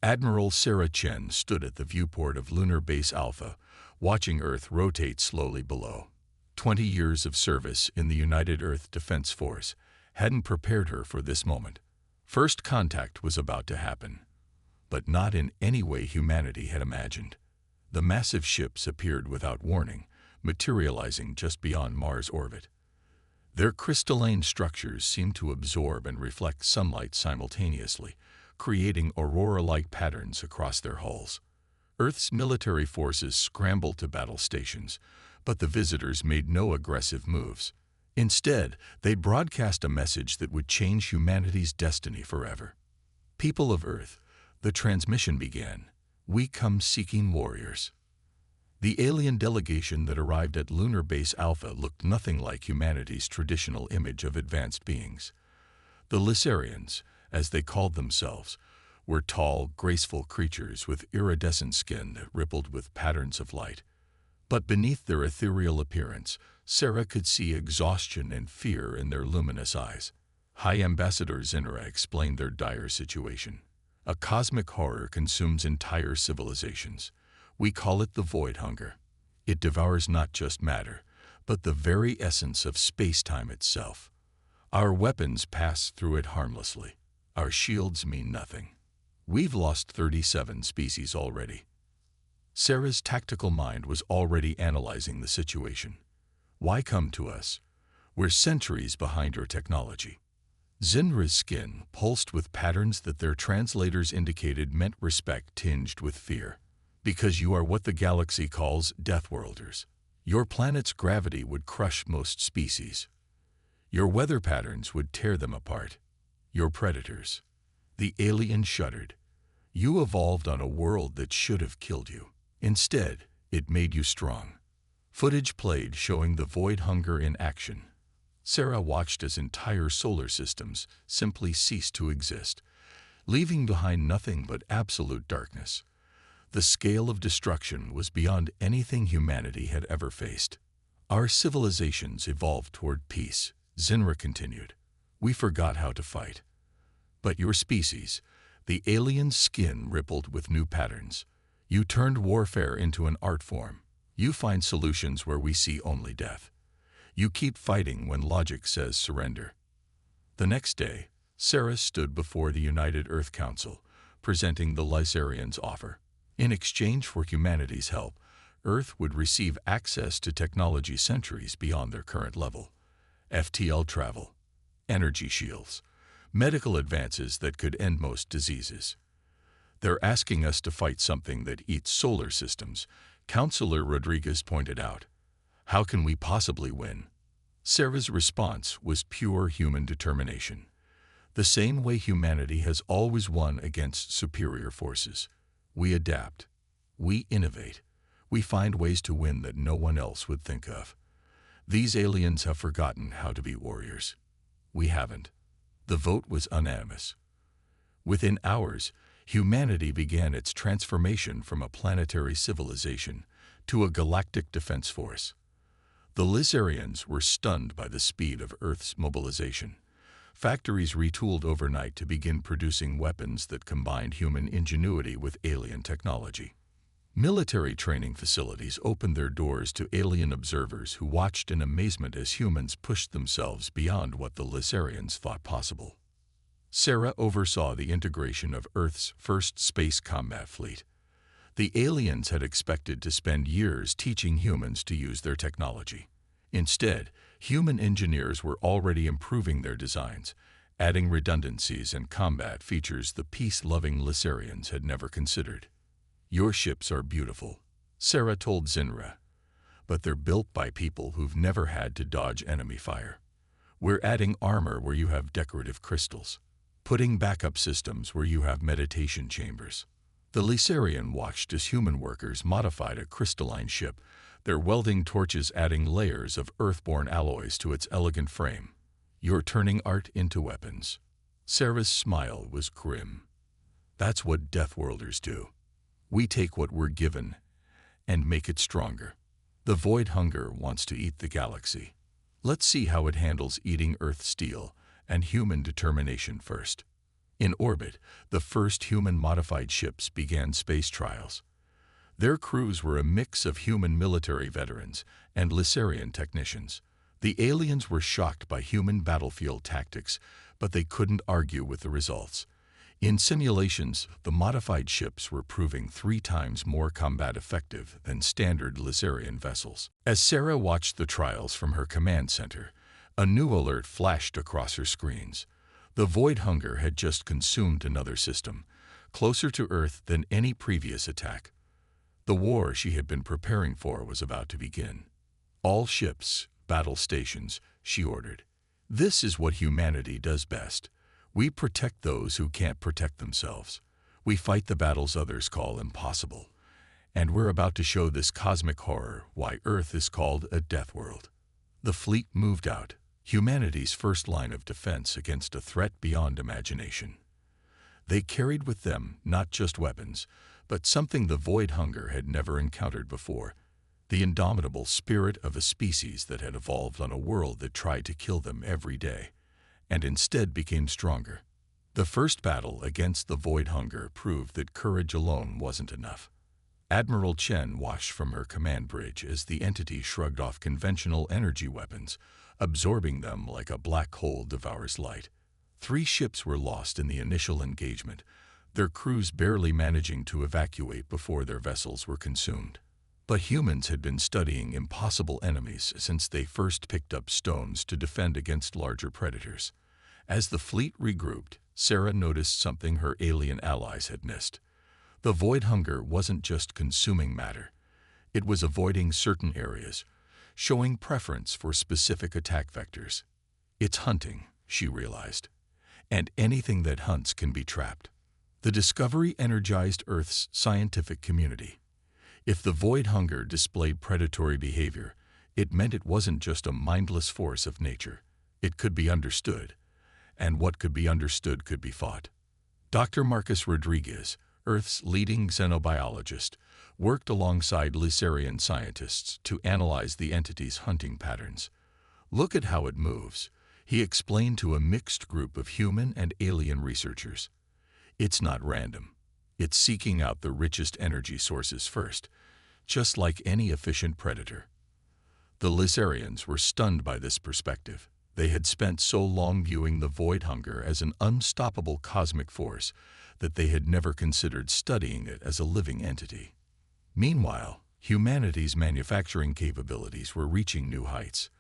Admiral Sarah Chen stood at the viewport of Lunar Base Alpha, watching Earth rotate slowly below. 20 years of service in the United Earth Defense Force hadn't prepared her for this moment. First contact was about to happen, but not in any way humanity had imagined. The massive ships appeared without warning, materializing just beyond Mars' orbit. Their crystalline structures seemed to absorb and reflect sunlight simultaneously, creating aurora-like patterns across their hulls. Earth's military forces scrambled to battle stations, but the visitors made no aggressive moves. Instead, they broadcast a message that would change humanity's destiny forever. People of Earth, the transmission began. We come seeking warriors. The alien delegation that arrived at Lunar Base Alpha looked nothing like humanity's traditional image of advanced beings. The Lysarians, as they called themselves, were tall, graceful creatures with iridescent skin that rippled with patterns of light. But beneath their ethereal appearance, Sarah could see exhaustion and fear in their luminous eyes. High Ambassador Zinra explained their dire situation. A cosmic horror consumes entire civilizations. We call it the void hunger. It devours not just matter, but the very essence of space-time itself. Our weapons pass through it harmlessly. Our shields mean nothing. We've lost 37 species already. Sarah's tactical mind was already analyzing the situation. Why come to us? We're centuries behind your technology. Zinra's skin pulsed with patterns that their translators indicated meant respect tinged with fear. Because you are what the galaxy calls Deathworlders. Your planet's gravity would crush most species. Your weather patterns would tear them apart. Your predators. The alien shuddered. You evolved on a world that should have killed you. Instead, it made you strong. Footage played showing the void hunger in action. Sarah watched as entire solar systems simply ceased to exist, leaving behind nothing but absolute darkness. The scale of destruction was beyond anything humanity had ever faced. Our civilizations evolved toward peace, Zinra continued. We forgot how to fight. But your species, the alien skin rippled with new patterns. You turned warfare into an art form. You find solutions where we see only death. You keep fighting when logic says surrender. The next day, Sarah stood before the United Earth Council, presenting the Lysarians' offer. In exchange for humanity's help, Earth would receive access to technology centuries beyond their current level. FTL travel, energy shields, medical advances that could end most diseases. They're asking us to fight something that eats solar systems, Councilor Rodriguez pointed out. How can we possibly win? Sarah's response was pure human determination. The same way humanity has always won against superior forces. We adapt. We innovate. We find ways to win that no one else would think of. These aliens have forgotten how to be warriors. We haven't. The vote was unanimous. Within hours, humanity began its transformation from a planetary civilization to a galactic defense force. The Lysarians were stunned by the speed of Earth's mobilization. Factories retooled overnight to begin producing weapons that combined human ingenuity with alien technology. Military training facilities opened their doors to alien observers who watched in amazement as humans pushed themselves beyond what the Lysarians thought possible. Sarah oversaw the integration of Earth's first space combat fleet. The aliens had expected to spend years teaching humans to use their technology. Instead, human engineers were already improving their designs, adding redundancies and combat features the peace-loving Lysarians had never considered. Your ships are beautiful, Sarah told Zinra, but they're built by people who've never had to dodge enemy fire. We're adding armor where you have decorative crystals, putting backup systems where you have meditation chambers. The Lysarian watched as human workers modified a crystalline ship, their welding torches adding layers of earthborn alloys to its elegant frame. You're turning art into weapons. Sarah's smile was grim. That's what Deathworlders do. We take what we're given and make it stronger. The void hunger wants to eat the galaxy. Let's see how it handles eating Earth steel and human determination first. In orbit, the first human-modified ships began space trials. Their crews were a mix of human military veterans and Lysarian technicians. The aliens were shocked by human battlefield tactics, but they couldn't argue with the results. In simulations, the modified ships were proving 3 times more combat effective than standard Lysarian vessels. As Sarah watched the trials from her command center, a new alert flashed across her screens. The Void Hunger had just consumed another system, closer to Earth than any previous attack. The war she had been preparing for was about to begin. All ships, battle stations, she ordered. This is what humanity does best. We protect those who can't protect themselves. We fight the battles others call impossible. And we're about to show this cosmic horror why Earth is called a death world. The fleet moved out, humanity's first line of defense against a threat beyond imagination. They carried with them not just weapons, but something the Void Hunger had never encountered before, the indomitable spirit of a species that had evolved on a world that tried to kill them every day, and instead became stronger. The first battle against the Void Hunger proved that courage alone wasn't enough. Admiral Chen watched from her command bridge as the entity shrugged off conventional energy weapons, absorbing them like a black hole devours light. 3 ships were lost in the initial engagement, their crews barely managing to evacuate before their vessels were consumed. But humans had been studying impossible enemies since they first picked up stones to defend against larger predators. As the fleet regrouped, Sarah noticed something her alien allies had missed. The Void Hunger wasn't just consuming matter. It was avoiding certain areas, showing preference for specific attack vectors. It's hunting, she realized. And anything that hunts can be trapped. The discovery energized Earth's scientific community. If the Void Hunger displayed predatory behavior, it meant it wasn't just a mindless force of nature. It could be understood. And what could be understood could be fought. Dr. Marcus Rodriguez, Earth's leading xenobiologist, worked alongside Lysarian scientists to analyze the entity's hunting patterns. Look at how it moves, he explained to a mixed group of human and alien researchers. It's not random. It's seeking out the richest energy sources first, just like any efficient predator. The Lysarians were stunned by this perspective. They had spent so long viewing the Void Hunger as an unstoppable cosmic force that they had never considered studying it as a living entity. Meanwhile, humanity's manufacturing capabilities were reaching new heights.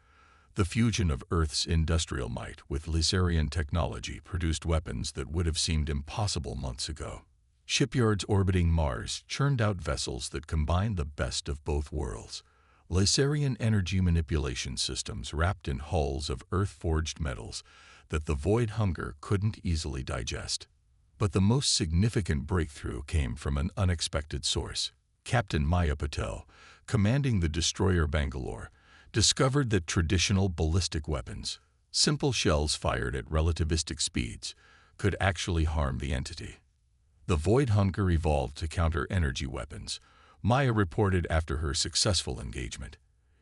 The fusion of Earth's industrial might with Lysarian technology produced weapons that would have seemed impossible months ago. Shipyards orbiting Mars churned out vessels that combined the best of both worlds. Lysarian energy manipulation systems wrapped in hulls of Earth-forged metals that the Void Hunger couldn't easily digest. But the most significant breakthrough came from an unexpected source. Captain Maya Patel, commanding the destroyer Bangalore, discovered that traditional ballistic weapons, simple shells fired at relativistic speeds, could actually harm the entity. The Void Hunger evolved to counter energy weapons, Maya reported after her successful engagement.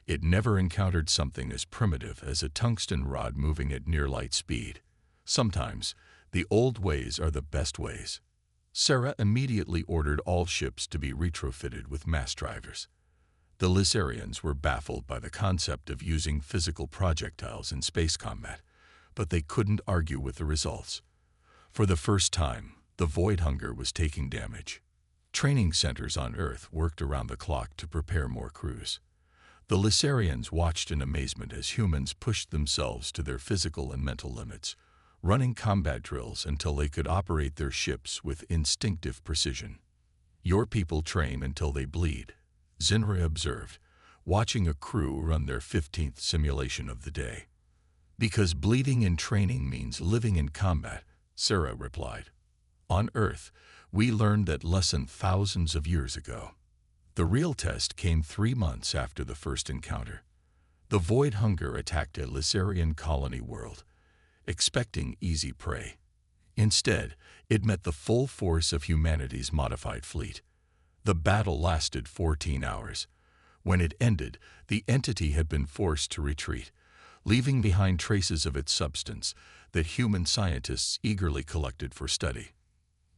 It never encountered something as primitive as a tungsten rod moving at near light speed. Sometimes, the old ways are the best ways. Sarah immediately ordered all ships to be retrofitted with mass drivers. The Lysarians were baffled by the concept of using physical projectiles in space combat, but they couldn't argue with the results. For the first time, the Void Hunger was taking damage. Training centers on Earth worked around the clock to prepare more crews. The Lysarians watched in amazement as humans pushed themselves to their physical and mental limits, running combat drills until they could operate their ships with instinctive precision. "Your people train until they bleed," Zinra observed, watching a crew run their 15th simulation of the day. "Because bleeding in training means living in combat," Sarah replied. "On Earth, we learned that lesson thousands of years ago." The real test came 3 months after the first encounter. The Void Hunger attacked a Lysarian colony world, expecting easy prey. Instead, it met the full force of humanity's modified fleet. The battle lasted 14 hours. When it ended, the entity had been forced to retreat, leaving behind traces of its substance that human scientists eagerly collected for study.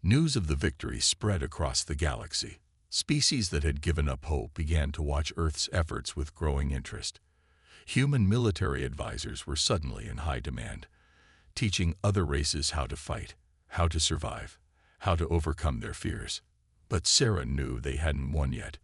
News of the victory spread across the galaxy. Species that had given up hope began to watch Earth's efforts with growing interest. Human military advisors were suddenly in high demand, teaching other races how to fight, how to survive, how to overcome their fears. But Sarah knew they hadn't won yet.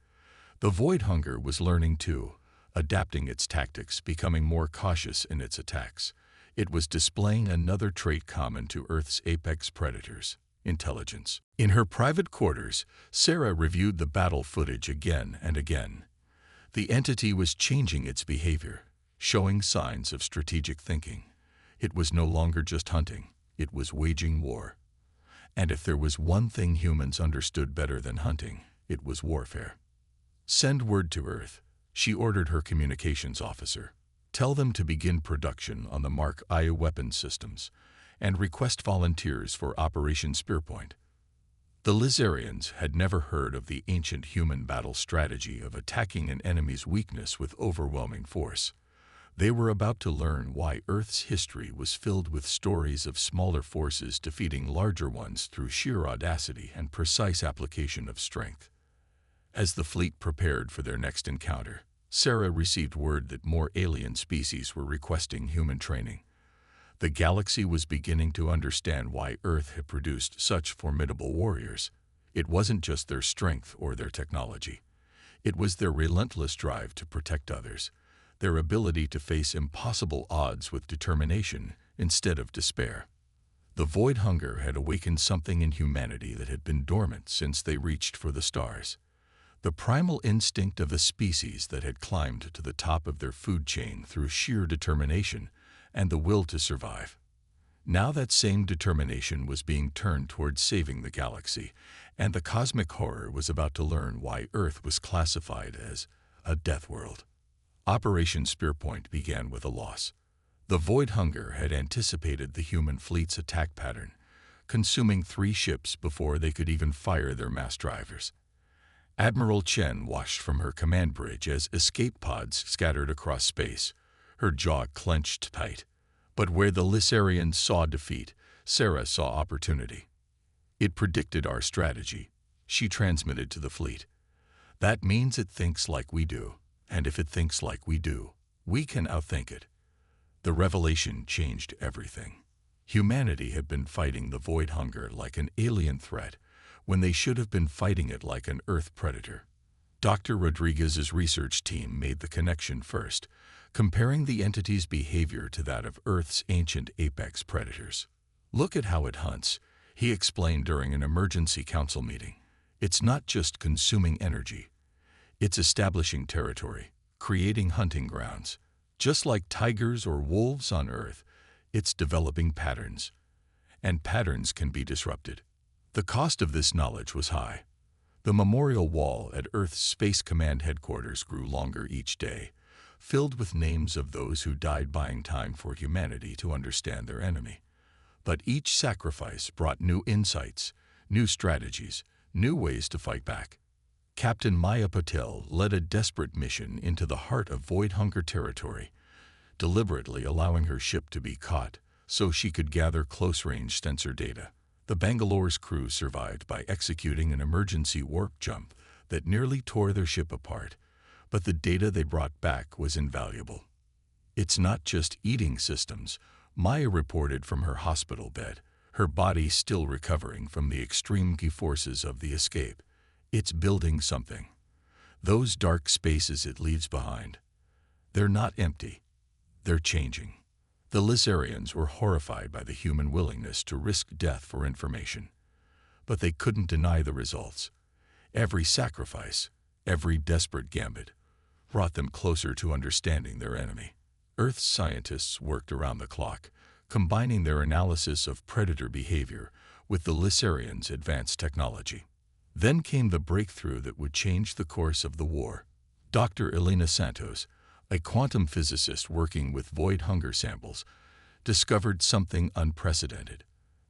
The Void Hunger was learning too, adapting its tactics, becoming more cautious in its attacks. It was displaying another trait common to Earth's apex predators: intelligence. In her private quarters, Sarah reviewed the battle footage again and again. The entity was changing its behavior, showing signs of strategic thinking. It was no longer just hunting, it was waging war. And if there was one thing humans understood better than hunting, it was warfare. "Send word to Earth," she ordered her communications officer. "Tell them to begin production on the Mark I weapon systems, and request volunteers for Operation Spearpoint." The Lizarians had never heard of the ancient human battle strategy of attacking an enemy's weakness with overwhelming force. They were about to learn why Earth's history was filled with stories of smaller forces defeating larger ones through sheer audacity and precise application of strength. As the fleet prepared for their next encounter, Sarah received word that more alien species were requesting human training. The galaxy was beginning to understand why Earth had produced such formidable warriors. It wasn't just their strength or their technology. It was their relentless drive to protect others, their ability to face impossible odds with determination instead of despair. The Void Hunger had awakened something in humanity that had been dormant since they reached for the stars. The primal instinct of a species that had climbed to the top of their food chain through sheer determination and the will to survive. Now that same determination was being turned towards saving the galaxy, and the cosmic horror was about to learn why Earth was classified as a death world. Operation Spearpoint began with a loss. The Void Hunger had anticipated the human fleet's attack pattern, consuming 3 ships before they could even fire their mass drivers. Admiral Chen watched from her command bridge as escape pods scattered across space, her jaw clenched tight. But where the Lizarians saw defeat, Sarah saw opportunity. "It predicted our strategy," she transmitted to the fleet. "That means it thinks like we do, and if it thinks like we do, we can outthink it." The revelation changed everything. Humanity had been fighting the Void Hunger like an alien threat, when they should have been fighting it like an Earth predator. Dr. Rodriguez's research team made the connection first, comparing the entity's behavior to that of Earth's ancient apex predators. "Look at how it hunts," he explained during an emergency council meeting. "It's not just consuming energy. It's establishing territory, creating hunting grounds. Just like tigers or wolves on Earth, it's developing patterns. And patterns can be disrupted." The cost of this knowledge was high. The memorial wall at Earth's Space Command headquarters grew longer each day, filled with names of those who died buying time for humanity to understand their enemy. But each sacrifice brought new insights, new strategies, new ways to fight back. Captain Maya Patel led a desperate mission into the heart of Void Hunger territory, deliberately allowing her ship to be caught so she could gather close-range sensor data. The Bangalore's crew survived by executing an emergency warp jump that nearly tore their ship apart, but the data they brought back was invaluable. "It's not just eating systems," Maya reported from her hospital bed, her body still recovering from the extreme forces of the escape. "It's building something. Those dark spaces it leaves behind, they're not empty, they're changing." The Lizarians were horrified by the human willingness to risk death for information. But they couldn't deny the results. Every sacrifice, every desperate gambit, brought them closer to understanding their enemy. Earth's scientists worked around the clock, combining their analysis of predator behavior with the Lizarians' advanced technology. Then came the breakthrough that would change the course of the war. Dr. Elena Santos, a quantum physicist working with Void Hunger samples, discovered something unprecedented.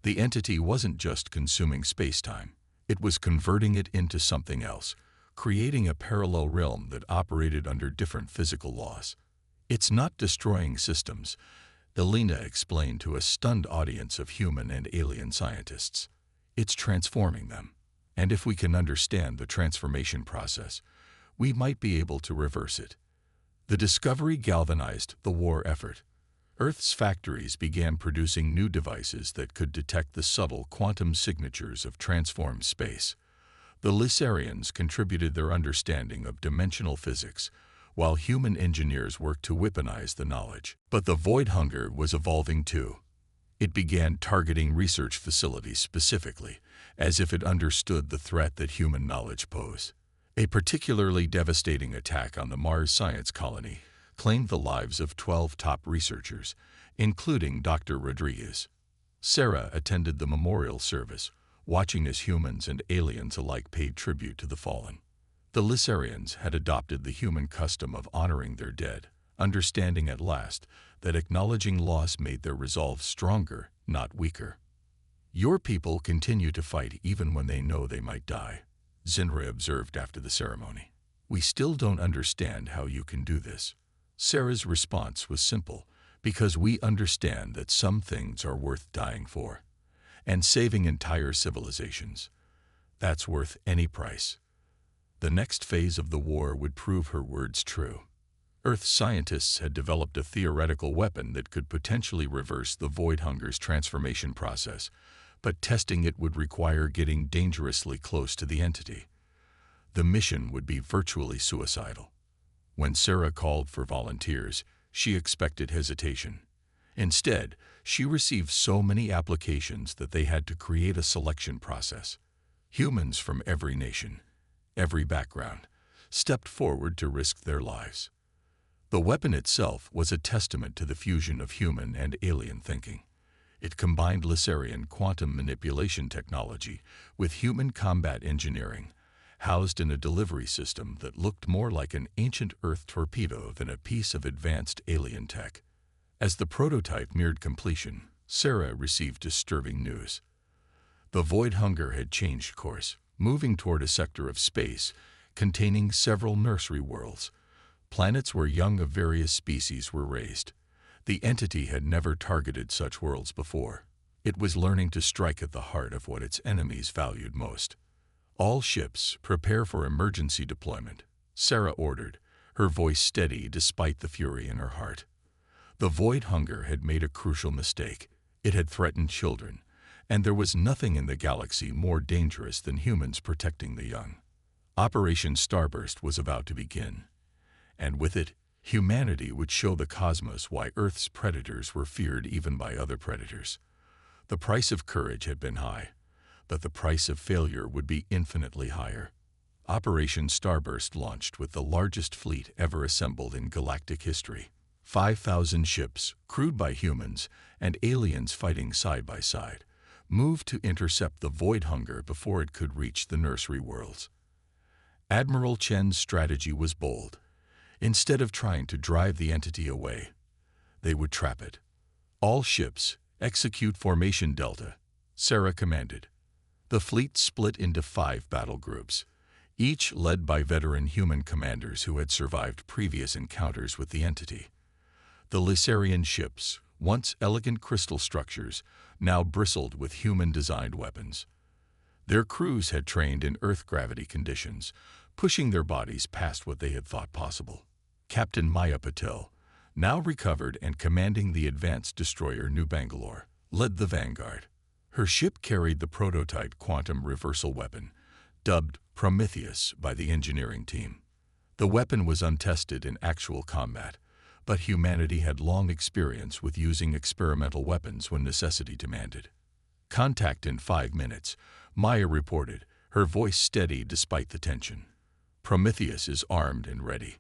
The entity wasn't just consuming space-time. It was converting it into something else, creating a parallel realm that operated under different physical laws. "It's not destroying systems," Elena explained to a stunned audience of human and alien scientists. "It's transforming them. And if we can understand the transformation process, we might be able to reverse it." The discovery galvanized the war effort. Earth's factories began producing new devices that could detect the subtle quantum signatures of transformed space. The Lysarians contributed their understanding of dimensional physics, while human engineers worked to weaponize the knowledge. But the Void Hunger was evolving too. It began targeting research facilities specifically, as if it understood the threat that human knowledge posed. A particularly devastating attack on the Mars science colony claimed the lives of 12 top researchers, including Dr. Rodriguez. Sarah attended the memorial service, watching as humans and aliens alike paid tribute to the fallen. The Lysarians had adopted the human custom of honoring their dead, understanding at last that acknowledging loss made their resolve stronger, not weaker. "Your people continue to fight even when they know they might die," Zinra observed after the ceremony. "We still don't understand how you can do this." Sarah's response was simple, "Because we understand that some things are worth dying for. And saving entire civilizations. That's worth any price." The next phase of the war would prove her words true. Earth scientists had developed a theoretical weapon that could potentially reverse the Void Hunger's transformation process, but testing it would require getting dangerously close to the entity. The mission would be virtually suicidal. When Sarah called for volunteers, she expected hesitation. Instead, she received so many applications that they had to create a selection process. Humans from every nation, every background, stepped forward to risk their lives. The weapon itself was a testament to the fusion of human and alien thinking. It combined Lysarian quantum manipulation technology with human combat engineering, housed in a delivery system that looked more like an ancient Earth torpedo than a piece of advanced alien tech. As the prototype neared completion, Sarah received disturbing news. The Void Hunger had changed course, moving toward a sector of space containing several nursery worlds, planets where young of various species were raised. The entity had never targeted such worlds before. It was learning to strike at the heart of what its enemies valued most. "All ships, prepare for emergency deployment," Sarah ordered, her voice steady despite the fury in her heart. The Void Hunger had made a crucial mistake. It had threatened children, and there was nothing in the galaxy more dangerous than humans protecting the young. Operation Starburst was about to begin, and with it, humanity would show the cosmos why Earth's predators were feared even by other predators. The price of courage had been high, but the price of failure would be infinitely higher. Operation Starburst launched with the largest fleet ever assembled in galactic history. 5,000 ships, crewed by humans and aliens fighting side by side, moved to intercept the Void Hunger before it could reach the nursery worlds. Admiral Chen's strategy was bold. Instead of trying to drive the entity away, they would trap it. "All ships, execute Formation Delta," Sarah commanded. The fleet split into 5 battle groups, each led by veteran human commanders who had survived previous encounters with the entity. The Lysarian ships, once elegant crystal structures, now bristled with human-designed weapons. Their crews had trained in Earth gravity conditions, pushing their bodies past what they had thought possible. Captain Maya Patel, now recovered and commanding the advanced destroyer New Bangalore, led the vanguard. Her ship carried the prototype quantum reversal weapon, dubbed Prometheus by the engineering team. The weapon was untested in actual combat, but humanity had long experience with using experimental weapons when necessity demanded. "Contact in 5 minutes," Maya reported, her voice steady despite the tension. "Prometheus is armed and ready."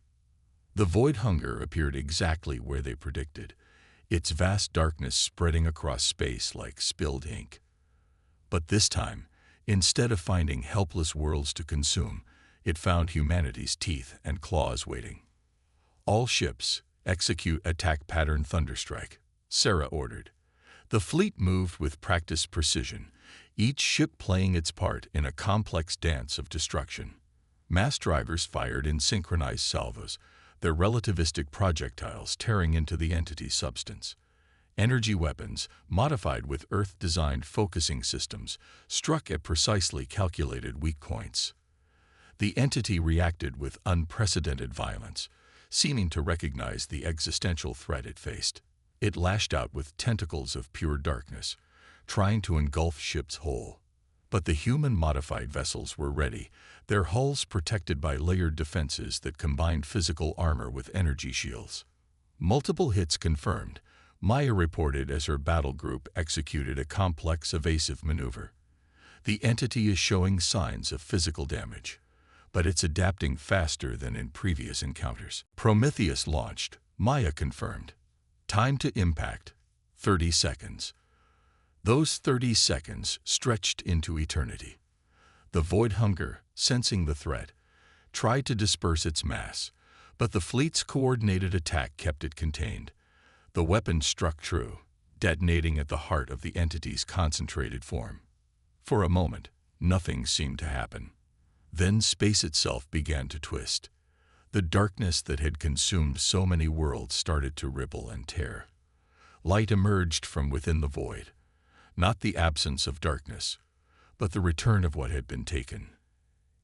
The Void Hunger appeared exactly where they predicted, its vast darkness spreading across space like spilled ink. But this time, instead of finding helpless worlds to consume, it found humanity's teeth and claws waiting. "All ships, execute attack pattern Thunderstrike," Sarah ordered. The fleet moved with practiced precision, each ship playing its part in a complex dance of destruction. Mass drivers fired in synchronized salvos, their relativistic projectiles tearing into the entity's substance. Energy weapons, modified with Earth-designed focusing systems, struck at precisely calculated weak points. The entity reacted with unprecedented violence, seeming to recognize the existential threat it faced. It lashed out with tentacles of pure darkness, trying to engulf ships whole. But the human-modified vessels were ready, their hulls protected by layered defenses that combined physical armor with energy shields. Multiple hits confirmed, Maya reported as her battle group executed a complex evasive maneuver. The entity is showing signs of physical damage, but it's adapting faster than in previous encounters. Prometheus launched, Maya confirmed. Time to impact, 30 seconds. Those 30 seconds stretched into eternity. The Void Hunger, sensing the threat, tried to disperse its mass, but the fleet's coordinated attack kept it contained. The weapon struck true, detonating at the heart of the entity's concentrated form. For a moment, nothing seemed to happen. Then space itself began to twist. The darkness that had consumed so many worlds started to ripple and tear. Light emerged from within the void. Not the absence of darkness, but the return of what had been taken.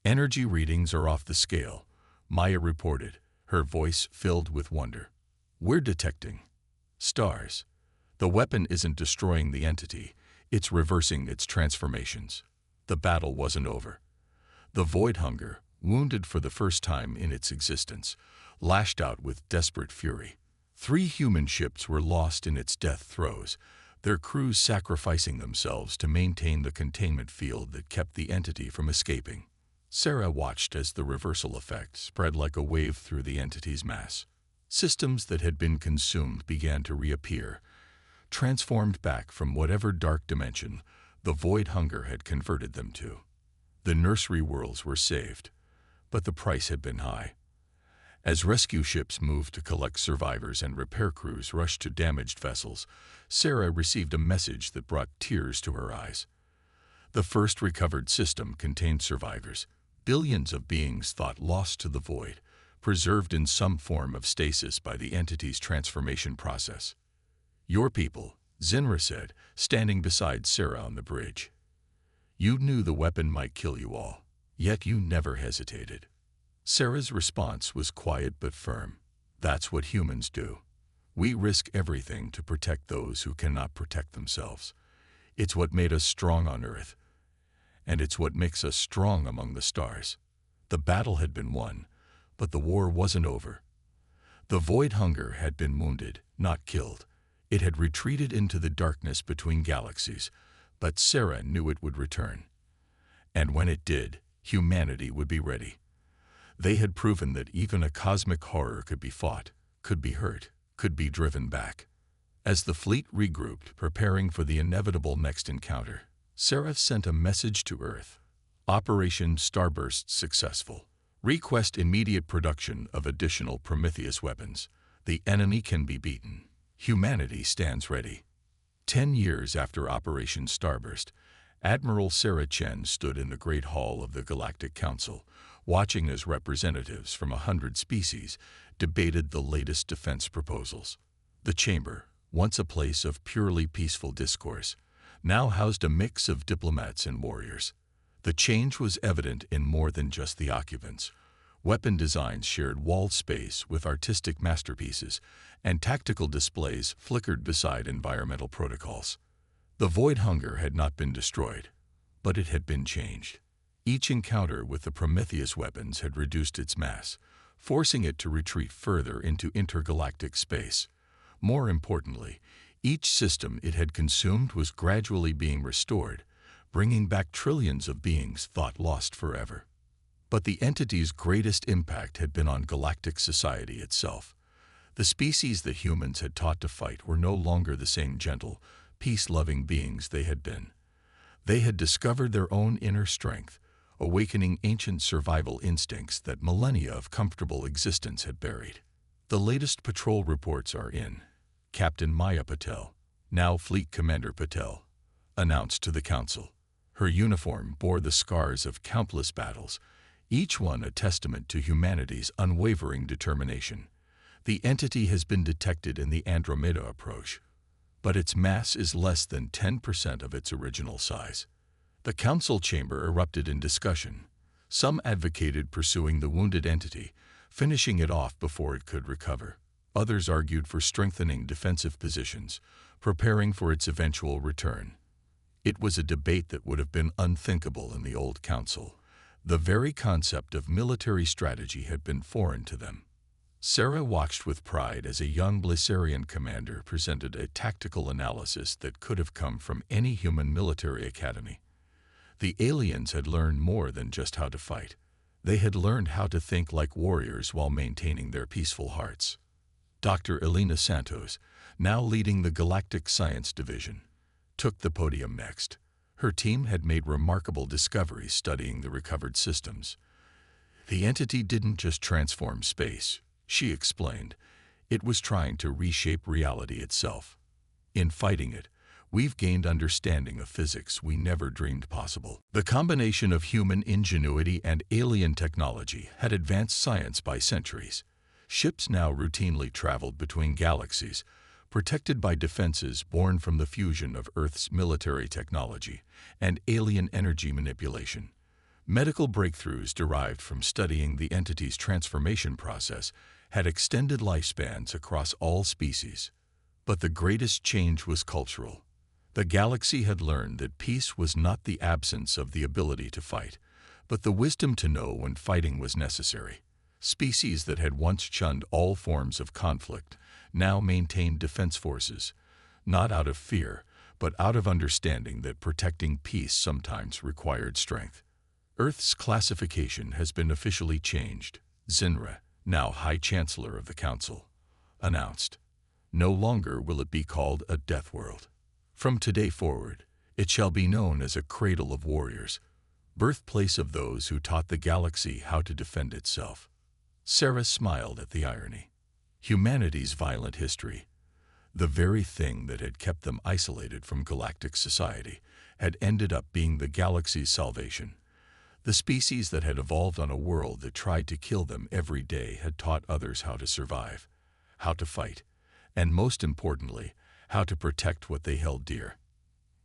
Energy readings are off the scale, Maya reported, her voice filled with wonder. We're detecting stars. The weapon isn't destroying the entity, it's reversing its transformations. The battle wasn't over. The Void Hunger, wounded for the first time in its existence, lashed out with desperate fury. 3 human ships were lost in its death throes, their crews sacrificing themselves to maintain the containment field that kept the entity from escaping. Sarah watched as the reversal effect spread like a wave through the entity's mass. Systems that had been consumed began to reappear, transformed back from whatever dark dimension the Void Hunger had converted them to. The nursery worlds were saved, but the price had been high. As rescue ships moved to collect survivors and repair crews rushed to damaged vessels, Sarah received a message that brought tears to her eyes. The first recovered system contained survivors, billions of beings thought lost to the void, preserved in some form of stasis by the entity's transformation process. Your people, Zinra said, standing beside Sarah on the bridge. You knew the weapon might kill you all, yet you never hesitated. Sarah's response was quiet but firm. That's what humans do. We risk everything to protect those who cannot protect themselves. It's what made us strong on Earth, and it's what makes us strong among the stars. The battle had been won, but the war wasn't over. The Void Hunger had been wounded, not killed. It had retreated into the darkness between galaxies, but Sarah knew it would return. And when it did, humanity would be ready. They had proven that even a cosmic horror could be fought, could be hurt, could be driven back. As the fleet regrouped, preparing for the inevitable next encounter, Sarah sent a message to Earth. Operation Starburst successful. Request immediate production of additional Prometheus weapons. The enemy can be beaten. Humanity stands ready. 10 years after Operation Starburst, Admiral Sarah Chen stood in the Great Hall of the Galactic Council, watching as representatives from 100 species debated the latest defense proposals. The chamber, once a place of purely peaceful discourse, now housed a mix of diplomats and warriors. The change was evident in more than just the occupants. Weapon designs shared walled space with artistic masterpieces, and tactical displays flickered beside environmental protocols. The Void Hunger had not been destroyed, but it had been changed. Each encounter with the Prometheus weapons had reduced its mass, forcing it to retreat further into intergalactic space. More importantly, each system it had consumed was gradually being restored, bringing back trillions of beings thought lost forever. But the entity's greatest impact had been on galactic society itself. The species that humans had taught to fight were no longer the same gentle, peace-loving beings they had been. They had discovered their own inner strength, awakening ancient survival instincts that millennia of comfortable existence had buried. The latest patrol reports are in. Captain Maya Patel, now Fleet Commander Patel, announced to the Council. Her uniform bore the scars of countless battles, each one a testament to humanity's unwavering determination. The entity has been detected in the Andromeda approach, but its mass is less than 10% of its original size. The council chamber erupted in discussion. Some advocated pursuing the wounded entity, finishing it off before it could recover. Others argued for strengthening defensive positions, preparing for its eventual return. It was a debate that would have been unthinkable in the old council. The very concept of military strategy had been foreign to them. Sarah watched with pride as a young Blissarian commander presented a tactical analysis that could have come from any human military academy. The aliens had learned more than just how to fight. They had learned how to think like warriors while maintaining their peaceful hearts. Dr. Elena Santos, now leading the Galactic Science Division, took the podium next. Her team had made remarkable discoveries studying the recovered systems. The entity didn't just transform space, she explained. It was trying to reshape reality itself. In fighting it, we've gained understanding of physics we never dreamed possible. The combination of human ingenuity and alien technology had advanced science by centuries. Ships now routinely traveled between galaxies, protected by defenses born from the fusion of Earth's military technology and alien energy manipulation. Medical breakthroughs derived from studying the entity's transformation process had extended lifespans across all species. But the greatest change was cultural. The galaxy had learned that peace was not the absence of the ability to fight, but the wisdom to know when fighting was necessary. Species that had once shunned all forms of conflict now maintained defense forces, not out of fear, but out of understanding that protecting peace sometimes required strength. Earth's classification has been officially changed. Zinra, now High Chancellor of the Council, announced. No longer will it be called a death world. From today forward, it shall be known as a cradle of warriors, birthplace of those who taught the galaxy how to defend itself. Sarah smiled at the irony. Humanity's violent history, the very thing that had kept them isolated from galactic society, had ended up being the galaxy's salvation. The species that had evolved on a world that tried to kill them every day had taught others how to survive, how to fight, and most importantly, how to protect what they held dear.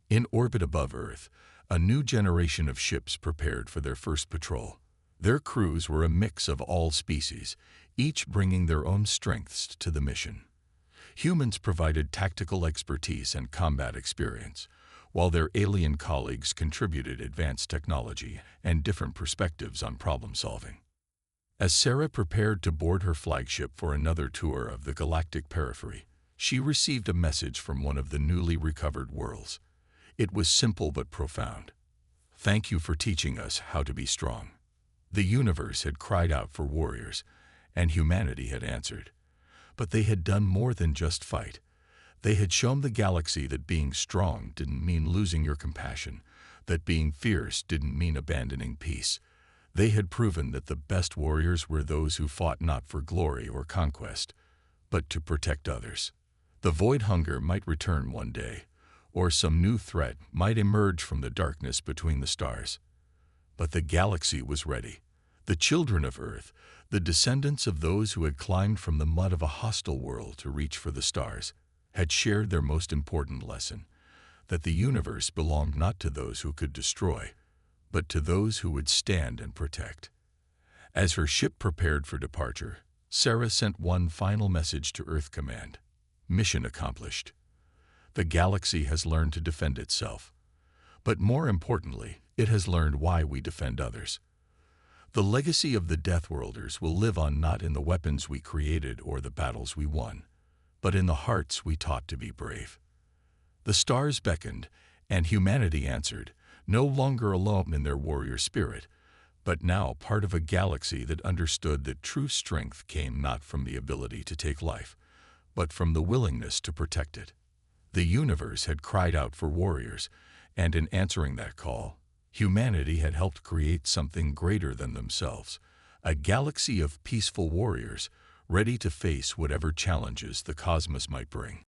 In orbit above Earth, a new generation of ships prepared for their first patrol. Their crews were a mix of all species, each bringing their own strengths to the mission. Humans provided tactical expertise and combat experience, while their alien colleagues contributed advanced technology and different perspectives on problem-solving. As Sarah prepared to board her flagship for another tour of the galactic periphery, she received a message from one of the newly recovered worlds. It was simple but profound. Thank you for teaching us how to be strong. The universe had cried out for warriors, and humanity had answered. But they had done more than just fight. They had shown the galaxy that being strong didn't mean losing your compassion, that being fierce didn't mean abandoning peace. They had proven that the best warriors were those who fought not for glory or conquest, but to protect others. The void hunger might return one day, or some new threat might emerge from the darkness between the stars. But the galaxy was ready. The children of Earth, the descendants of those who had climbed from the mud of a hostile world to reach for the stars, had shared their most important lesson, that the universe belonged not to those who could destroy, but to those who would stand and protect. As her ship prepared for departure, Sarah sent one final message to Earth Command. Mission accomplished. The galaxy has learned to defend itself. But more importantly, it has learned why we defend others. The legacy of the Deathworlders will live on not in the weapons we created or the battles we won, but in the hearts we taught to be brave. The stars beckoned, and humanity answered, no longer alone in their warrior spirit, but now part of a galaxy that understood that true strength came not from the ability to take life, but from the willingness to protect it. The universe had cried out for warriors, and in answering that call, humanity had helped create something greater than themselves, a galaxy of peaceful warriors ready to face whatever challenges the cosmos might bring.